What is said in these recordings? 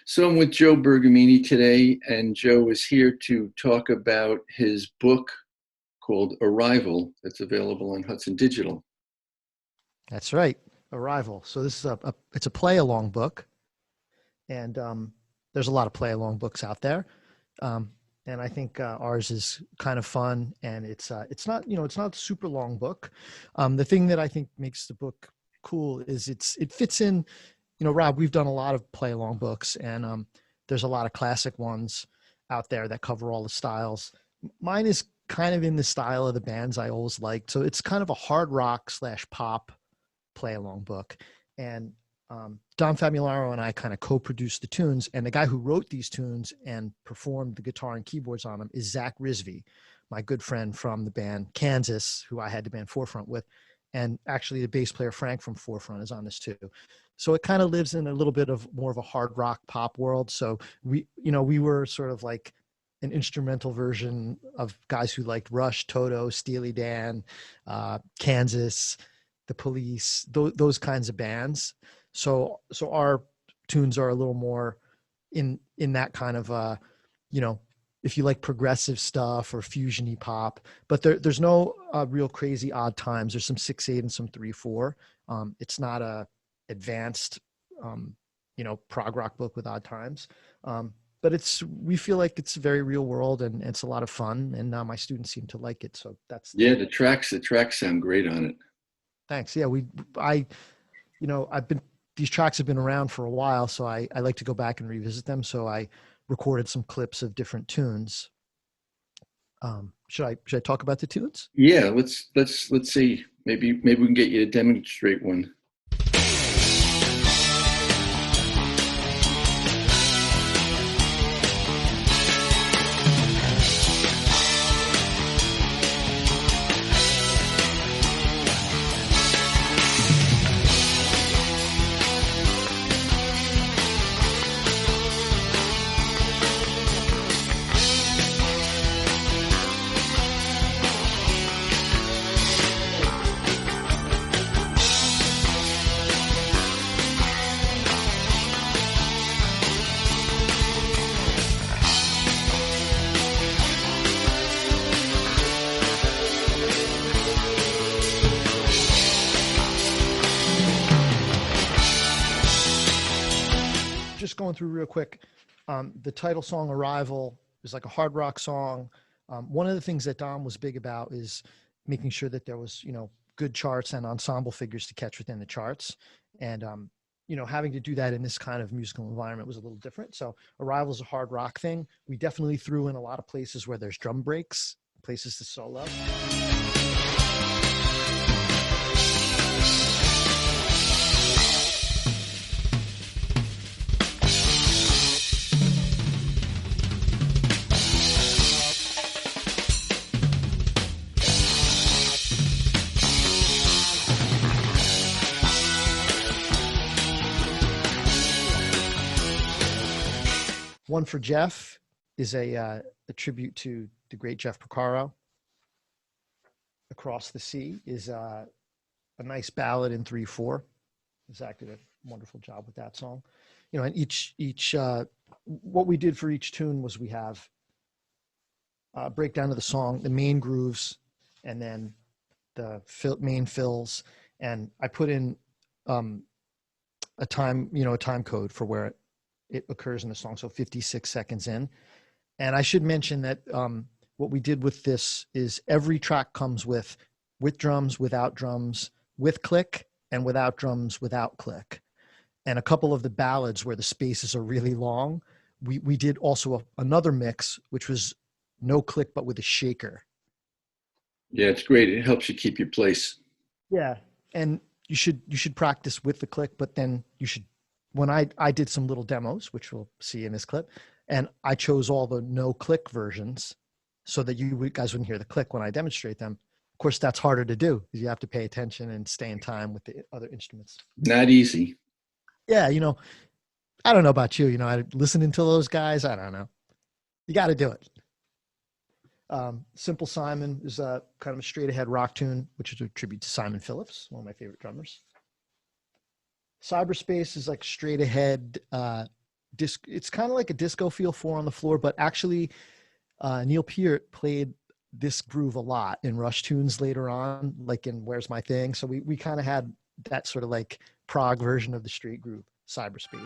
So I'm with Joe Bergamini today, and Joe is here to talk about his book called Arrival that's available on Hudson Digital. That's right. Arrival. So this is it's a play along book, and there's a lot of play along books out there, and I think ours is kind of fun, and it's not it's not a super long book. The thing that I think makes the book cool is it fits in. Rob, we've done a lot of play along books, and there's a lot of classic ones out there that cover all the styles. Mine is kind of in the style of the bands I always liked, so it's kind of a hard rock / pop play along book. And Don Famularo and I kind of co-produced the tunes, and the guy who wrote these tunes and performed the guitar and keyboards on them is Zach Risby, my good friend from the band Kansas, who I had the band Forefront with. And actually the bass player Frank from Forefront is on this too. So it kind of lives in a little bit of more of a hard rock pop world. So we were sort of like an instrumental version of guys who liked Rush, Toto, Steely Dan, Kansas, The Police, those kinds of bands. So our tunes are a little more in that kind of if you like progressive stuff or fusion-y pop, but there's no real crazy odd times. There's some 6/8 and some 3/4. It's not a advanced prog rock book with odd times, but we feel like it's very real world, and it's a lot of fun, and my students seem to like it. So the tracks sound great on it. Thanks. Yeah, these tracks have been around for a while, so I like to go back and revisit them. So I recorded some clips of different tunes. Should I talk about the tunes? Yeah, let's see. Maybe we can get you to demonstrate one. Just going through real quick, the title song Arrival is like a hard rock song. One of the things that Dom was big about is making sure that there was good charts and ensemble figures to catch within the charts, and having to do that in this kind of musical environment was a little different. So Arrival is a hard rock thing. We definitely threw in a lot of places where there's drum breaks, places to solo. One for Jeff is a tribute to the great Jeff Porcaro. Across the Sea is a nice ballad in 3/4. Zach did a wonderful job with that song. And each what we did for each tune was we have a breakdown of the song, the main grooves, and then the main fills. And I put in a time code for where it occurs in the song. So 56 seconds in. And I should mention that what we did with this is every track comes with drums, without drums, with click, and without drums, without click. And a couple of the ballads where the spaces are really long, we did also another mix, which was no click, but with a shaker. Yeah, it's great. It helps you keep your place. Yeah. And you should practice with the click, but then when I did some little demos, which we'll see in this clip, and I chose all the no click versions so that you guys wouldn't hear the click when I demonstrate them. Of course, that's harder to do because you have to pay attention and stay in time with the other instruments. Not easy. Yeah, I don't know about you. Listening to those guys, I don't know. You got to do it. Simple Simon is a kind of a straight ahead rock tune, which is a tribute to Simon Phillips, one of my favorite drummers. Cyberspace is like straight ahead it's kind of like a disco feel 4 on the floor, but actually Neil Peart played this groove a lot in Rush tunes later on, like in Where's My Thing. So we kind of had that sort of like prog version of the street groove, Cyberspace.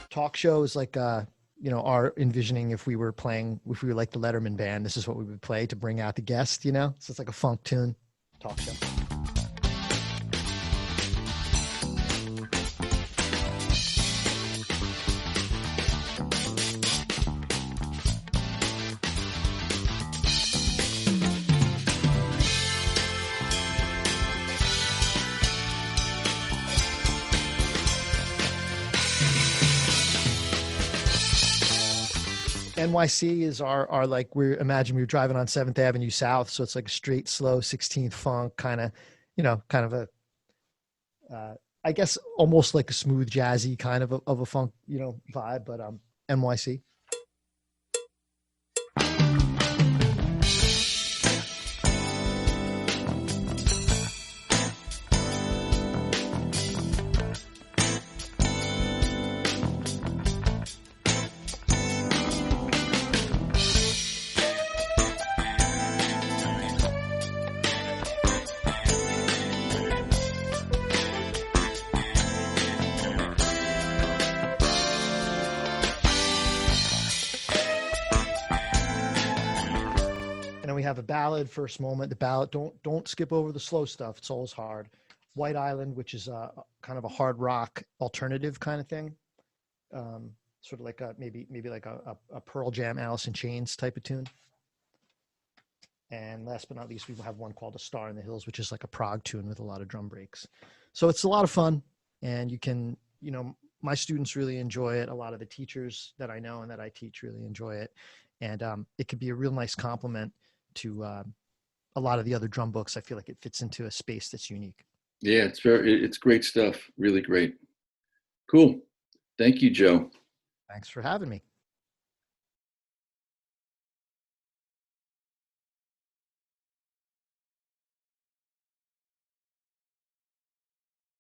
Talk shows like our envisioning if we were like the Letterman band, this is what we would play to bring out the guest, so it's like a funk tune. Talk show. NYC is our like, we were driving on 7th Avenue South. So it's like a straight, slow 16th funk kind of, kind of a, I guess almost like a smooth jazzy kind of a funk, vibe, but NYC. We have a ballad, First Moment. The ballad, don't skip over the slow stuff. It's always hard. White Island, which is a kind of a hard rock alternative kind of thing, sort of like maybe like a Pearl Jam, Alice in Chains type of tune. And last but not least, we have one called A Star in the Hills, which is like a prog tune with a lot of drum breaks. So it's a lot of fun, and you can, my students really enjoy it. A lot of the teachers that I know and that I teach really enjoy it, and it could be a real nice compliment to a lot of the other drum books. I feel like it fits into a space that's unique. Yeah, it's great stuff. Really great. Cool. Thank you, Joe. Thanks for having me.